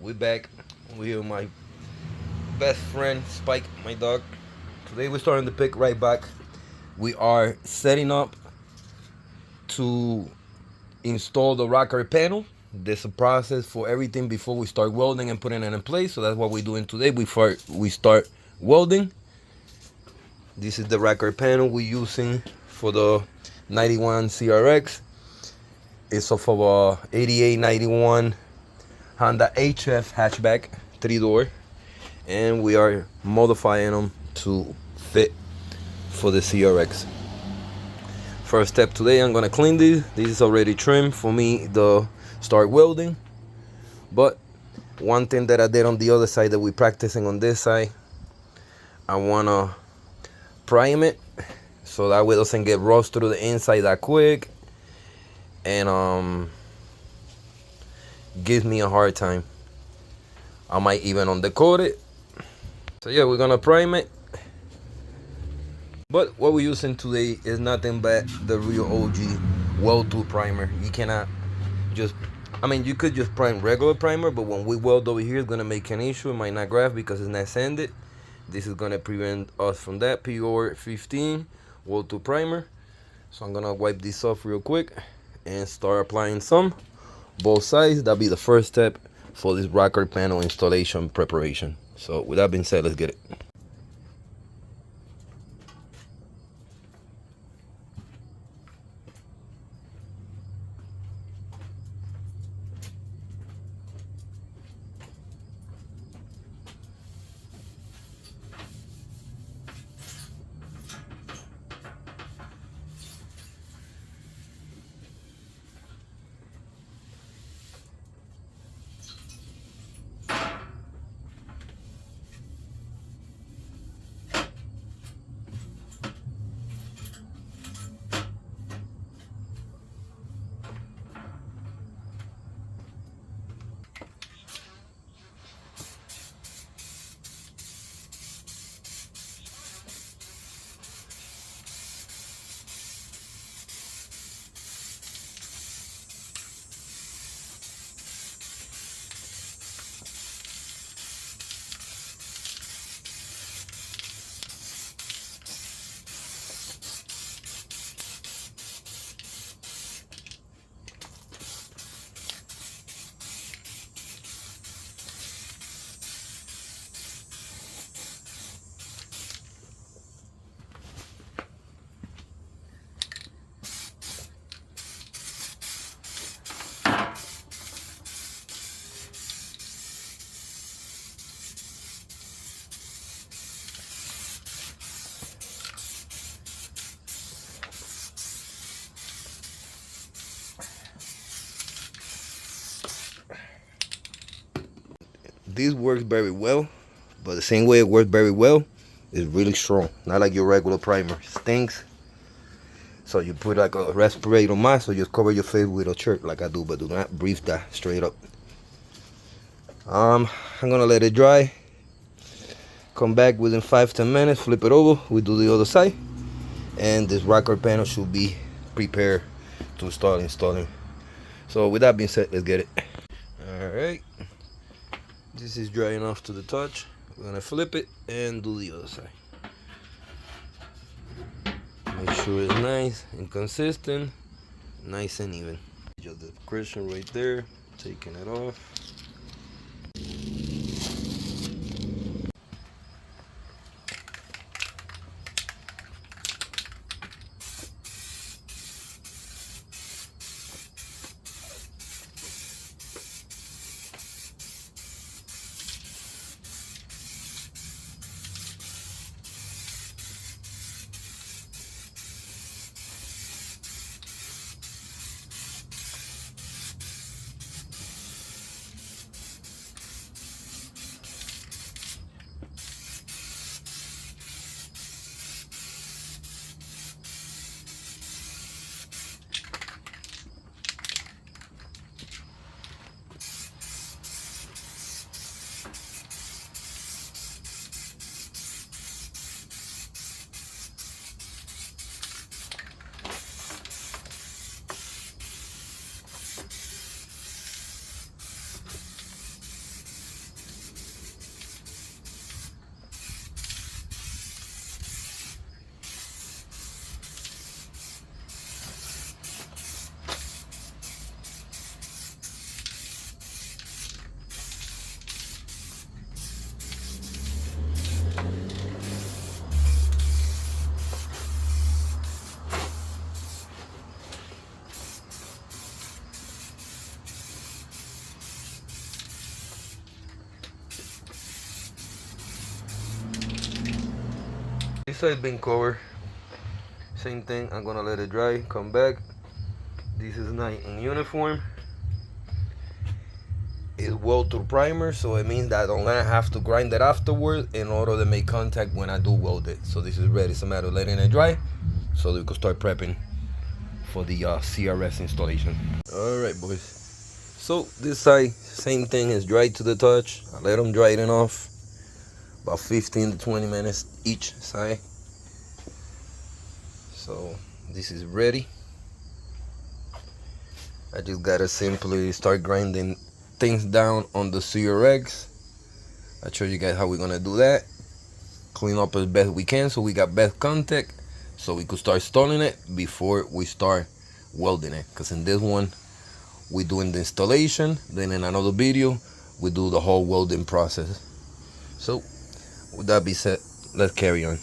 We back. We here with my best friend Spike, my dog. Today we're starting to pick right back. We are setting up to install the rocker panel. There's a process for everything before we start welding and putting it in place. So that's what we're doing today. We start welding. This is the rocker panel we're using for the 91 CRX. It's off of a 8891 Honda HF hatchback, 3-door, and we are modifying them to fit for the CRX. First step today, I'm gonna clean these. This is already trimmed for me to start welding. But one thing that I did on the other side that we're practicing on this side, I wanna prime it so that way it doesn't get rust through the inside that quick and gives me a hard time. I might even undercoat it. So yeah, we're gonna prime it. But what we're using today is nothing but the real OG weld tool primer. You cannot just, you could just prime regular primer, but when we weld over here, it's gonna make an issue. It might not graph because it's not sanded. This is gonna prevent us from that. PR 15 weld tool primer. So I'm gonna wipe this off real quick and start applying some, both sides. That'll be the first step for this rocker panel installation preparation. So with that being said, let's get it. This works very well, but the same way it works very well is really strong. Not like your regular primer. Stinks. So you put like a respirator mask, or just cover your face with a shirt like I do, but do not breathe that straight up. I'm gonna let it dry. Come back within 5-10 minutes, flip it over, we do the other side, and this rocker panel should be prepared to start installing. So with that being said, let's get it. Alright. This is dry enough to the touch. We're gonna flip it and do the other side. Make sure it's nice and consistent, nice and even. Just the Christian right there, taking it off. this side been covered. Same thing, I'm gonna let it dry, come back. This is not in uniform. It's weld through primer, so it means that I'm gonna have to grind it afterwards in order to make contact when I do weld it. So this is ready. It's a matter of letting it dry so that we can start prepping for the CRS installation. Alright boys, so this side, same thing, is dry to the touch. I let them dry it off about 15 to 20 minutes each side. So this is ready. I just gotta simply start grinding things down on the CRX. I'll show you guys how we're gonna do that. Clean up as best we can so we got best contact, so we could start installing it before we start welding it. Because in this one, we're doing the installation, then in another video, we do the whole welding process. So, with that being said, let's carry on.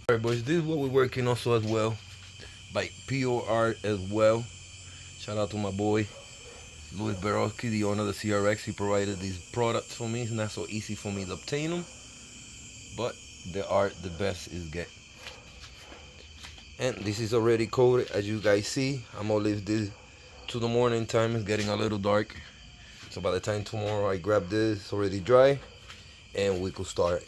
Alright boys, this is what we're working also as well, by POR as well. Shout out to my boy Louis Berowski, the owner of the CRX. He provided these products for me. It's not so easy for me to obtain them, but they are the best is get. And this is already coated, as you guys see. I'm gonna leave this to the morning time. It's getting a little dark, so by the time tomorrow I grab this, it's already dry, and we could start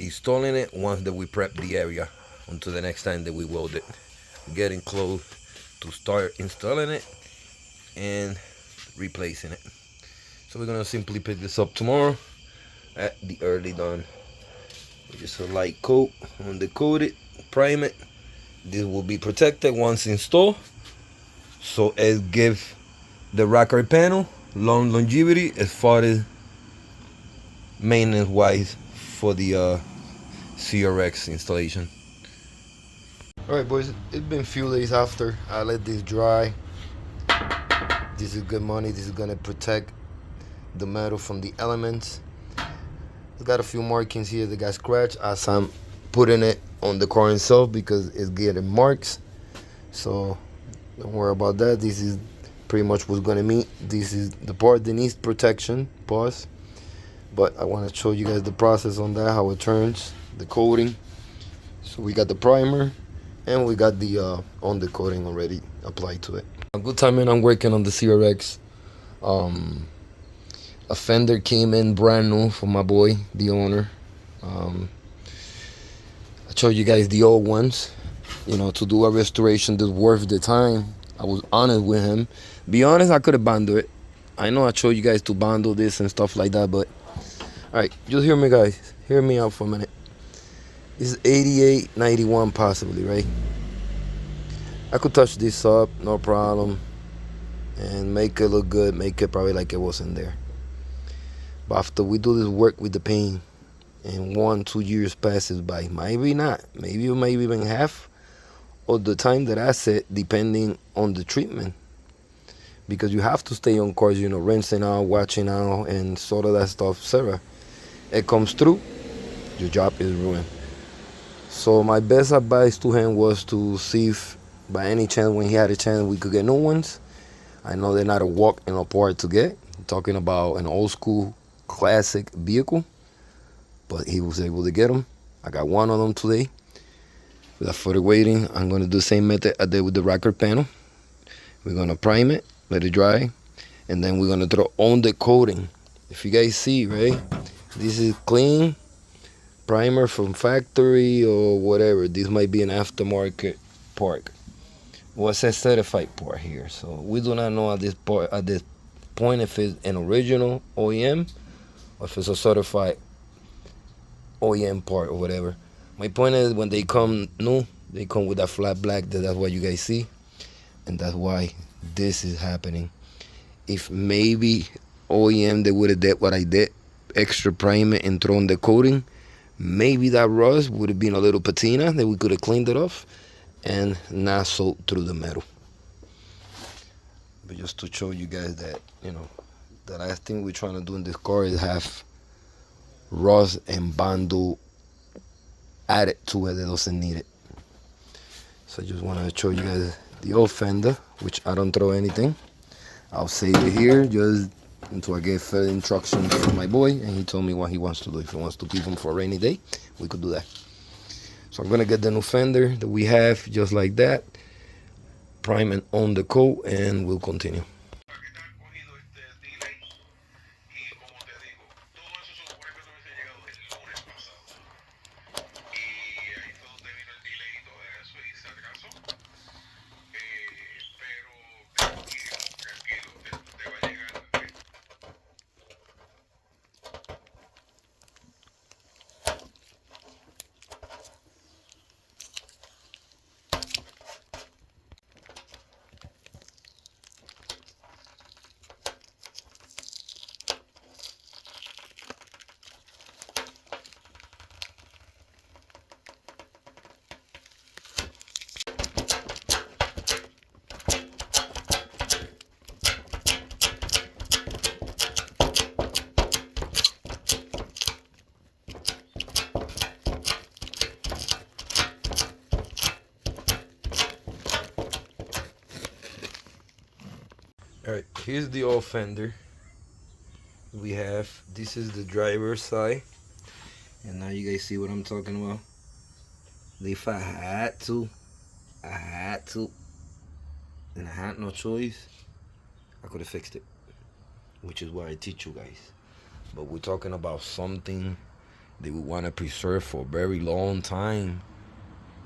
installing it once that we prep the area until the next time that we weld it. Getting close to start installing it and replacing it. So we're gonna simply pick this up tomorrow at the early dawn. Just a light coat on the coated, prime it. This will be protected once installed, so it gives the rocker panel long longevity as far as maintenance wise for the CRX installation. Alright boys, it's been a few days after I let this dry. This is good money. This is gonna protect the metal from the elements. It's got a few markings here that got scratched as I'm putting it on the car itself because it's getting marks. So don't worry about that. This is pretty much what's gonna meet. This is the part that needs protection, pause. But I want to show you guys the process on that, how it turns, the coating. So we got the primer and we got the on the coating already applied to it. A good time, and I'm working on the CRX. A fender came in brand new for my boy, the owner. I showed you guys the old ones. You know, to do a restoration that's worth the time. I was honest with him. Be honest, I could have bundled it. I know I showed you guys to bundle this and stuff like that, but alright, just hear me guys. Hear me out for a minute. This is 88, 91 possibly, right? I could touch this up, no problem. And make it look good, make it probably like it wasn't there. But after we do this work with the paint, and 1-2 years passes by, maybe not, maybe even half of the time that I said, depending on the treatment. Because you have to stay on course, you know, rinsing out, watching out, and sort of that stuff, etc. It comes through, your job is ruined. So my best advice to him was to see if by any chance, when he had a chance, we could get new ones. I know they're not a walk in a park to get. I'm talking about an old school classic vehicle, but he was able to get them. I got one of them today. Without further waiting, I'm going to do the same method I did with the rocker panel. We're going to prime it, let it dry, and then we're going to throw on the coating. If you guys see, right, this is clean primer from factory or whatever. This might be an aftermarket part. Well, it says certified part here, so we do not know at this point if it's an original OEM or if it's a certified OEM part or whatever. My point is when they come new, they come with that flat black. That's what you guys see, and that's why this is happening. If maybe OEM they would have did what I did, extra primer and thrown the coating, maybe that rust would have been a little patina that we could have cleaned it off and not soaked through the metal. But just to show you guys that, the last thing we're trying to do in this car is have rust and bando added to it that doesn't need it. So I just want to show you guys the old fender, which I don't throw anything. I'll save it here just until I get further instructions from my boy, and he told me what he wants to do. If he wants to keep them for a rainy day, we could do that. So I'm gonna get the new fender that we have just like that, prime and on the coat, and we'll continue. Alright, here's the old fender we have. This is the driver's side, and now you guys see what I'm talking about. If I had to, and I had no choice, I could have fixed it, which is why I teach you guys. But we're talking about something that we want to preserve for a very long time.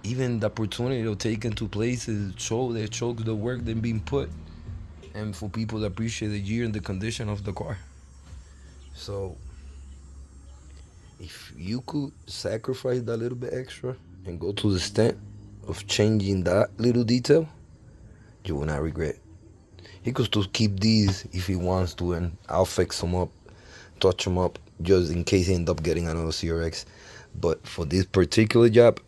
Even the opportunity of taking to places show the work that being put, and for people to appreciate the year and the condition of the car. So if you could sacrifice that little bit extra and go to the extent of changing that little detail, you will not regret. He could still keep these if he wants to, and I'll fix them up, touch them up, just in case he end up getting another CRX. But for this particular job,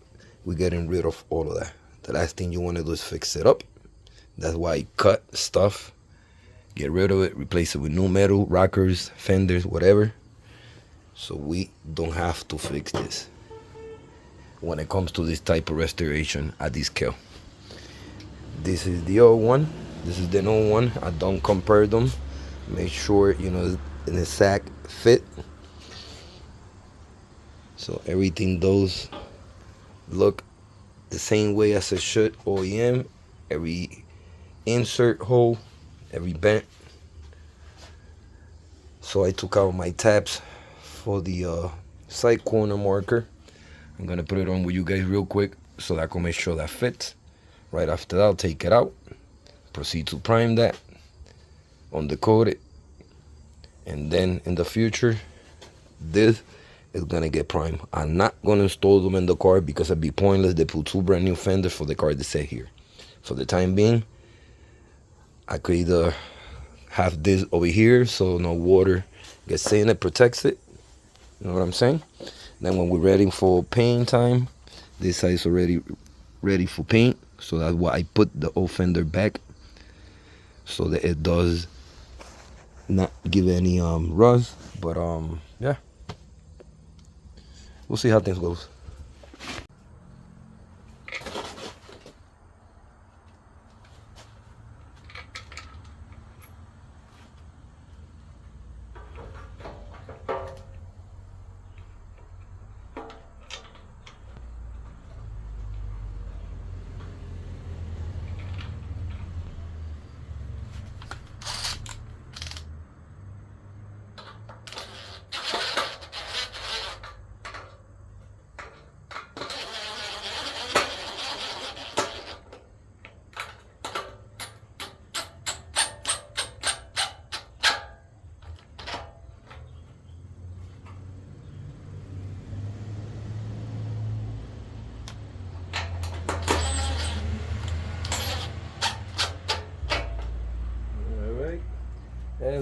we're getting rid of all of that. The last thing you want to do is fix it up. That's why I cut stuff, get rid of it, replace it with new metal, rockers, fenders, whatever. So we don't have to fix this when it comes to this type of restoration at this scale. This is the old one. This is the new one. I don't compare them. Make sure, in the sack fit. So everything does look the same way as it should OEM. Every insert hole, every bent. So I took out my tabs for the side corner marker. I'm gonna put it on with you guys real quick so that I can make sure that fits. Right after that, I'll take it out, proceed to prime that, undercoat it, and then in the future, this is gonna get primed. I'm not gonna install them in the car because it'd be pointless. They put two brand new fenders for the car to sit here. For the time being, I could either have this over here so no water gets in it, protects it. You know what I'm saying? Then when we're ready for paint time, this side is already ready for paint. So that's why I put the old fender back, so that it does not give any rust. But yeah, we'll see how things goes.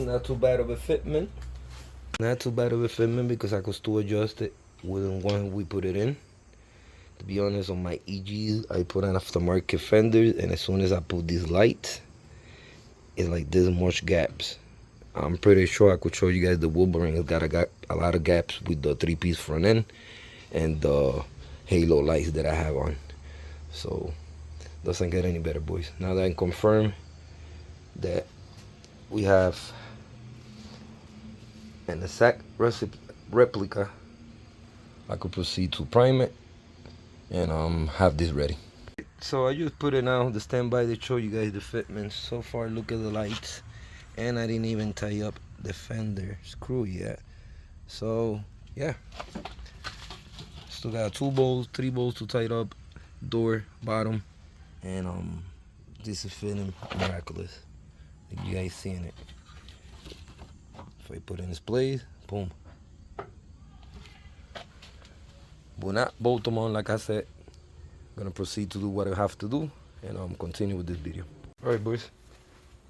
not too bad of a fitment. Not too bad of a fitment because I could still adjust it within one we put it in. To be honest, on my EGs, I put on aftermarket fenders, and as soon as I put these lights, it's like this much gaps. I'm pretty sure I could show you guys the Wolverine. It's got a lot of gaps with the 3-piece front end and the halo lights that I have on. So doesn't get any better, boys. Now that I confirm that we have an exact replica, I could proceed to prime it and have this ready. So I just put it on the standby to show you guys the fitments. So far, look at the lights, and I didn't even tie up the fender screw yet. So yeah, still got 2 bolts, 3 bolts to tie it up, door, bottom, and this is fitting miraculous. Like you guys seeing it. If I put in this place, boom. Will not bolt them on like I said. I'm gonna proceed to do what I have to do and continue with this video. Alright, boys,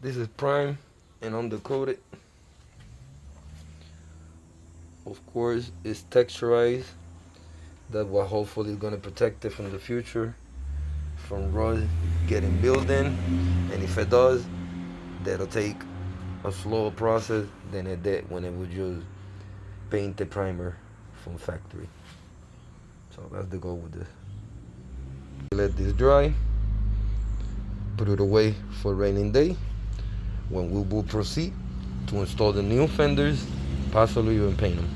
this is prime and undercoated. Of course, it's texturized. That's what hopefully is gonna protect it from the future, from rust getting built in. And if it does, that'll take a slower process than it did when it was just paint the primer from factory. So that's the goal with this. Let this dry, put it away for a raining day, when we will proceed to install the new fenders, possibly even paint them.